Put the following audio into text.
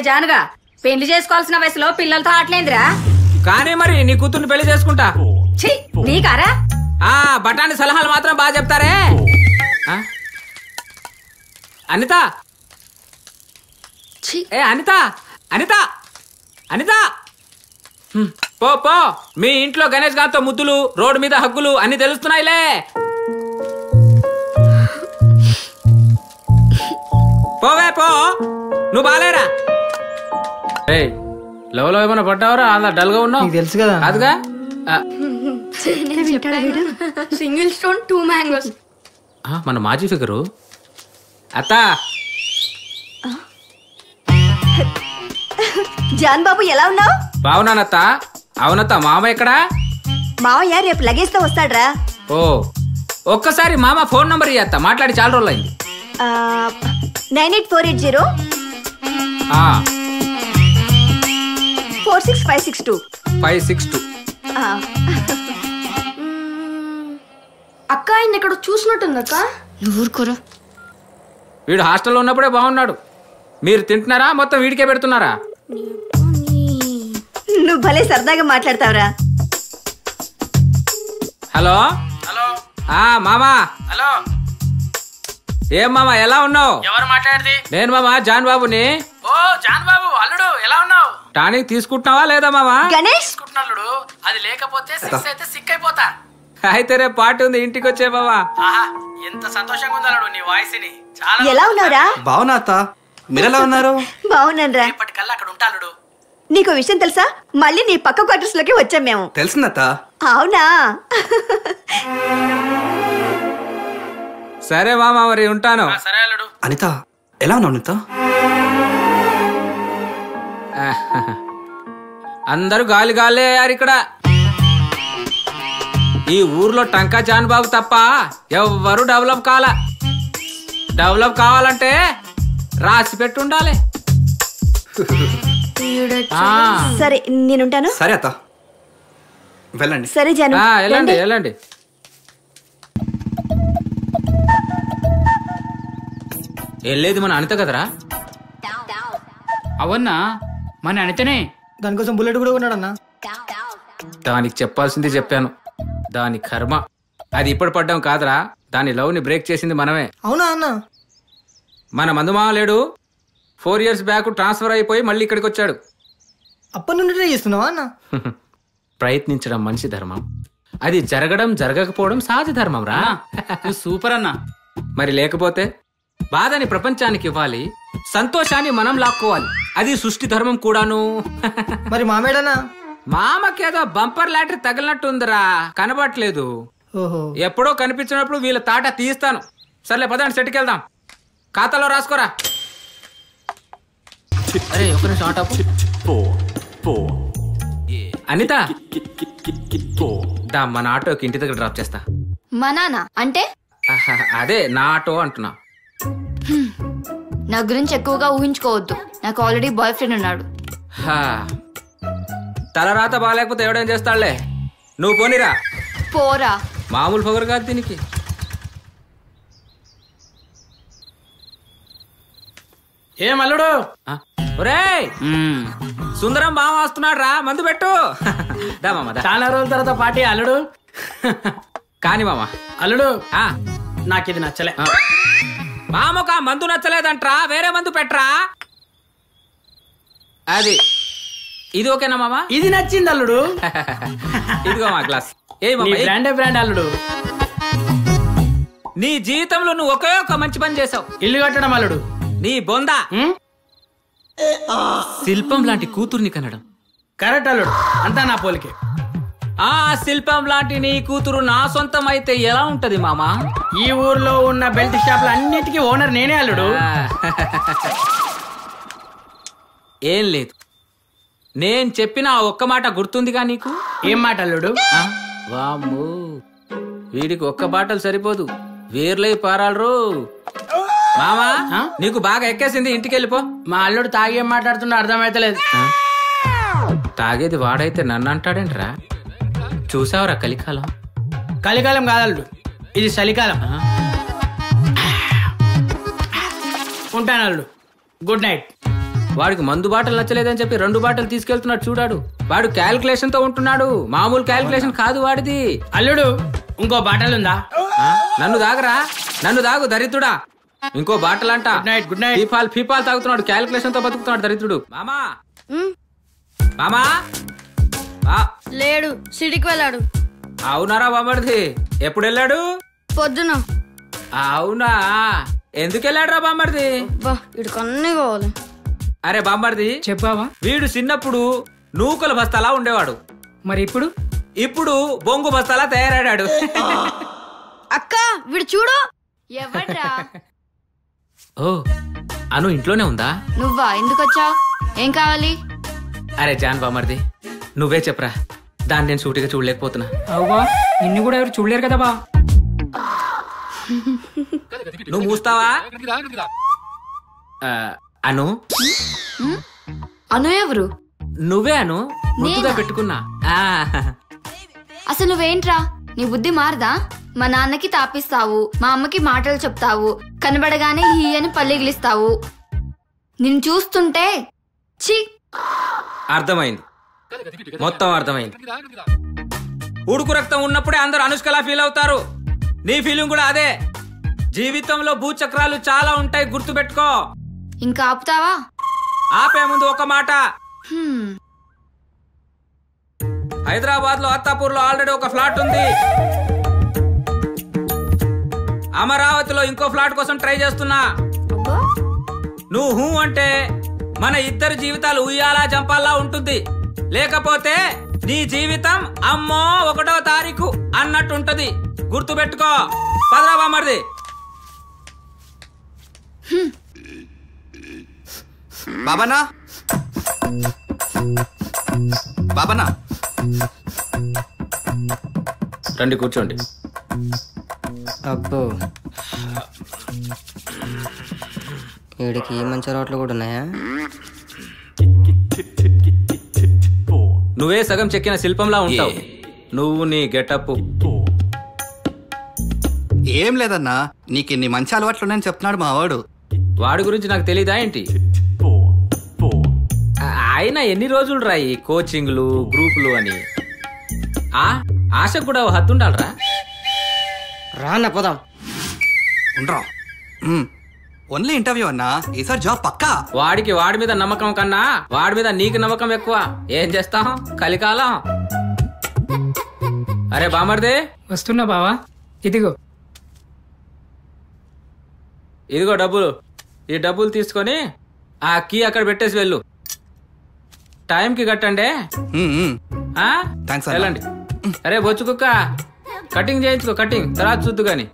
జానుగా పెళ్లి చేసుకోవాల్సిన వయసులో పిల్లలతో ఆటలేందిరా? కానీ మరి నీ కూతుర్ని పెళ్లి చేసుకుంటా. నీకారా? బఠాని సలహాలు మాత్రం బాగా చెప్తారే. అనిత, ఏ అనిత, అనిత, అనిత, పో పో. మీ ఇంట్లో గణేష్ గారితో ముద్దులు, రోడ్డు మీద హగ్గులు అన్ని తెలుస్తున్నాయిలే. పోవే పో, నువ్వు బాలేరా. లవ్ లో ఏమైనా పడ్డావరా? అలా డల్ గా ఉన్నావు. తెలుసు కదా. అదిగా సింగిల్ స్టోన్ 2 మ్యాంగోస్. మన మాజీ ఫిగరు అత్త. జాన్ బాబు ఎలా ఉన్నావు? బావునానత్త. అవునత్త, మామ ఎక్కడా? మావయ్య రేపు లగేజ్ తో వస్తాడ్రా. ఓ, ఒక్కసారి మామ ఫోన్ నంబర్ ఇయ్యత్త, మాట్లాడి చాలా రోజులు అయింది. 98480 46562 562. అక్క ఆయన ఇక్కడ చూసినట్టుంది అక్క. ఊరుకోరా. వీడు హాస్టల్లో ఉన్నప్పుడే బాగున్నాడు. మీరు తింటున్నారా? మొత్తం వీడికే పెడుతున్నారా? నువ్వు భలే సరదాగా మాట్లాడతావురా. Hello hello. మామా. హలో. ఏం మామా, ఎలా ఉన్నావు? ఎవరు మాట్లాడేది? నేను మామా జాన్ బాబుని. ఓ జాన్ బాబు, అల్లుడు ఎలా ఉన్నావు? టానిక్ తీసుకుంటున్నావా లేదా మామా? గణేష్ తీసుకుంటున్నాడు. అది లేకపోతే సిక్స్ అయితే సిక్ అయిపోతా. అయితే రేపు పార్టీ ఉంది, ఇంటికి వచ్చే బాబా. ఎంత సంతోషంగా ఉంది అల్లుడు నీ వాయిస్ ని. చాలా ఎలా ఉన్నావురా? బావునా అత్త, మీరెలా ఉన్నారు? బావున్నానురా. ఇప్పటికల్లా అక్కడ ఉంటా అల్లుడు. నీకు విషయం తెలుసా? మళ్ళీ నీ పక్క క్వార్టర్స్ లోకి వచ్చాం మేము. తెలిసిందత్త. అవునా? సరే మామా, మరి ఉంటాను. సరే అల్లుడు. అనిత ఎలా ఉన్నావు? అనిత అందరూ గాలి గాలే అయ్యారు ఇక్కడ. ఈ ఊర్లో టంకా జాన్ బాబు తప్ప ఎవ్వరు డెవలప్ కాలా. డెవలప్ కావాలంటే రాసి పెట్టి ఉండాలి. సరే నేనుంటాను. సరే అత్త, వెళ్ళండి. సరే జాను, వెళ్ళండి వెళ్ళండి. వెళ్ళేది మన అనిత కదరా? అవన్నా మన అనితనే. దానికోసం బుల్లెట్ కూడా ఉన్నాడన్నా. దానికి చెప్పాల్సింది చెప్పాను. దాని కర్మ. అది ఇప్పుడు పడ్డం కాదురా, దాని లవ్ ని బ్రేక్ చేసింది మనమే. అవునా అన్న? మన మందుమామ లేడు, 4 years బ్యాక్ ట్రాన్స్ఫర్ అయిపోయి మళ్ళీ ఇక్కడికి వచ్చాడు. అప్పటి నుండి ట్రై చేస్తున్నావా అన్న? ప్రయత్నించడం మనిషి ధర్మం, అది జరగడం జరగకపోవడం సహజ ధర్మం రా. సూపర్ అన్న. మరి లేకపోతే బాధని ప్రపంచానికి ఇవ్వాలి, సంతోషాన్ని మనం లాక్కోవాలి. అది సృష్టి ధర్మం కూడాను. మరి మామేడనా? మామకేదో బంపర్ లాటరీ తగిలినట్టుందిరా, కనబట్లేదు. ఓహో, ఎప్పుడో కనిపించినప్పుడు వీళ్ళ తాట తీస్తాను. సర్లే పదండి, సెట్కి వెళ్దాం. ఖాతాలో రాసుకోరా. అరే ఒక నిమిషం ఆటోపు. అనిత, దా మన ఆటోకి ఇంటి దగ్గర డ్రాప్ చేస్తా. మా నాన్న అంటే? అదే నా ఆటో అంటున్నా. నా గురించి ఎక్కువగా ఊహించుకోవద్దు. నాకు ఆల్రెడీ బాయ్ ఫ్రెండ్ ఉన్నాడు. తలరాత బాగాలేకపోతే ఎవడేం చేస్తాడులే. నువ్వు పోనీరా. పోరా. మామూలు పొగరు కాదు దీనికి. ఏం అల్లుడు? ఒరేయ్ సుందరం మామ వస్తున్నాడు రా, మందు పెట్టు. దా మామ, చాలా రోజుల తర్వాత పార్టీ అల్లుడు. కాని మామ. అల్లుడు నాకు ఇది నచ్చలే. మామకు ఆ మందు నచ్చలేదంట్రా, వేరే మందు పెట్టరా. అది ఇది ఓకేనా మామ? ఇది నచ్చింది అల్లుడు. ఇదిగో మా గ్లాస్. ఏ బ్రాండే బ్రాండ్ అల్లుడు. నీ జీవితంలో నువ్వు ఒకే ఒక మంచి పని చేసావు. ఇల్లు కట్టడం అల్లుడు. నీ బొంద శిల్పం లాంటి కూతుర్ని కనడం. కరెక్ట్ అల్లుడు, అంతా నా పోలికే. ఆ శిల్పం లాంటి నీ కూతురు నా సొంతం అయితే ఎలా ఉంటది మామా? ఈ ఊర్లో ఉన్న బెల్ట్ షాపులు అన్నిటికీ ఓనర్ నేనే అల్లుడు. ఏం లేదు, నేను చెప్పిన ఆ ఒక్క మాట గుర్తుందిగా నీకు? ఏం మాట అల్లుడు? వామ్మో, వీడికి ఒక్క బాటలు సరిపోదు, వేర్లై పారాలరు. మామా నీకు బాగా ఎక్కేసింది, ఇంటికి వెళ్ళిపో. మా అల్లుడు తాగేం మాట్లాడుతున్నా అర్థమైతలేదు. తాగేది వాడైతే నన్ను అంటాడేంట్రా? చూసావరా కలికాలం? కలికాలం కాదల్లుడు, ఇది చలికాలం. ఉంటాను అల్లుడు, గుడ్ నైట్. వాడికి మందు బాటలు నచ్చలేదని చెప్పి 2 బాటలు తీసుకెళ్తున్నాడు చూడాడు. వాడు క్యాల్కులేషన్ తో ఉంటున్నాడు, మామూలు క్యాల్కులేషన్ కాదు వాడిది. అల్లుడు ఇంకో బాటలు ఉందా? నన్ను దాగరా, నన్ను దాగు దరిద్రుడా. ఇంకో బాటలంట. Good night. ఫీపాల్ తాగుతున్నాడు, క్యాల్కులేషన్ తో బతుకుతున్నాడు దరిద్రుడు. మామా మామా లేడు, సిటీకి వెళ్ళాడు. అవునారా బామ్మర్ది? ఎప్పుడు వెళ్ళాడు? పొద్దున. అవునా, ఎందుకు వెళ్ళాడు రా బామ్మర్ది? ఇటు కన్నీ కావాలి. అరే బామ్మర్ది చెప్పావా? వీడు చిన్నప్పుడు నూకల బస్తాలా ఉండేవాడు, మరి ఇప్పుడు బొంగు బస్తాలా తయారాడాడు. అక్క వీడు చూడు. ఎవడ్రా? ఓ అను ఇంట్లోనే ఉందా? నువ్వా? ఎందుకు వచ్చావు? ఏం కావాలి? అరే జాన్ బామ్మర్ది నువ్వే చెప్పరా, దాన్ని నేను సూటిగా చూడలేకపోతున్నా. అవువా, నిన్ను కూడా ఎవరు చూడలేరు కదా బా. నువ్వు మూస్తావా? అను అను ఎవరు? నువ్వే అను, ముద్దుగా పెట్టుకున్నా. అసలు నువ్వేంట్రా? నీ బుద్ధి మారదా? మా నాన్నకి తాపిస్తావు, మా అమ్మకి మాటలు చెప్తావు, కనబడగానే హీ అని పల్లిగిలిస్తావు. నిన్ను చూస్తుంటే ఛీ. అర్థమైంది, మొత్తం అర్థమైంది. ఉడుకు రక్తం ఉన్నప్పుడే అందరూ అనుష్కలా ఫీల్ అవుతారు. నీ ఫీలింగ్ కూడా అదే. జీవితంలో భూచక్రాలు చాలా ఉంటాయి, గుర్తుపెట్టుకో. ఇంకా ఆపుతావా? ఆపే ముందు ఒక మాట. హైదరాబాద్ లో అత్తాపూర్ లో ఆల్రెడీ ఒక ఫ్లాట్ ఉంది. అమరావతిలో ఇంకో ఫ్లాట్ కోసం ట్రై చేస్తున్నా. నువ్వు హూ అంటే మన ఇద్దరు జీవితాలు ఉయ్యాలా జంపాలా ఉంటుంది, లేకపోతే నీ జీవితం అమ్మో 1వ తారీఖు అన్నట్టుంటది, గుర్తుపెట్టుకో. పదరా బామ్మర్ది. బాబానా బాబానా రండి కూర్చోండి. అబ్బో, వీడికి మంచి రోట్లు కూడా ఉన్నాయా? నువ్వే సగం చెక్కిన శిల్పంలా ఉంటావు, నువ్వు నీ గెటప్. ఏం లేదన్నా, నీకు ఇన్ని మంచి అలవాట్లున్నాయని చెప్తున్నాడు మా వాడు. వాడి గురించి నాకు తెలీదా ఏంటి? ఆయన ఎన్ని రోజులు రాయి కోచింగ్లు గ్రూపులు అని. ఆశకు కూడా హద్దు ఉండాలరా. రాన్న పోదాం. ఉండరా, ఓన్లీ ఇంటర్వ్యూ అన్నా, ఈసారి జాబ్ పక్కా. వాడికి వాడి మీద నమ్మకం కన్నా వాడి మీద నీకు నమ్మకం ఎక్కువ. ఏం చేస్తాం, కలికాలం. అరే బామర్దే, వస్తున్నా బావా. ఇదిగో డబ్బులు. ఈ డబ్బులు తీసుకొని ఆ కీ అక్కడ పెట్టేసి వెళ్ళు. టైంకి కట్టండి. థాంక్స్ అన్న. వెళ్ళండి. అరే బొచ్చు కుక్క, కటింగ్ చేయించుకో, కటింగ్ తర్వాత చూద్దు గాని.